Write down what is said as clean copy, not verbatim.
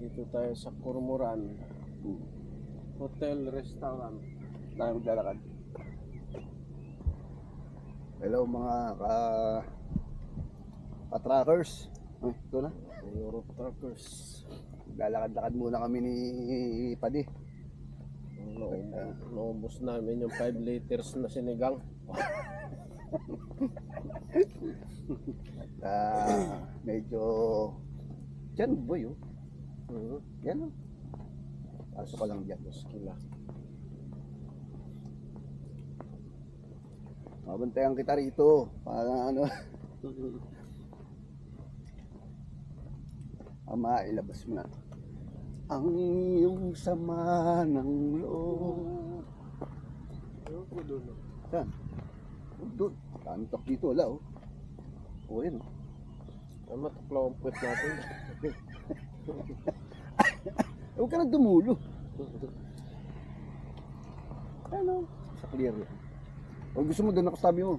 Dito tayo sa Cormoran Hotel Restaurant. Tayo maglalakad. Hello mga ka-truckers. Ito na. Europe Truckers. Lalakad-lakad muna kami ni Padi. Naubos namin yung 5 liters na sinigang. Medyo dyan boy oh. Yan oh. Pasok ka lang dyan. Muskila. Mabantayan kita rito. Para ano. Ama, ilabas mo na. Ang iyong sama ng loob. Saan? Doon. Tantok dito, wala oh. O yan oh. Tama, tuklaw ang puwet natin. Huwag ka na dumulo. Ano? Sa clear yan. Huwag gusto mo doon nakasabi mo.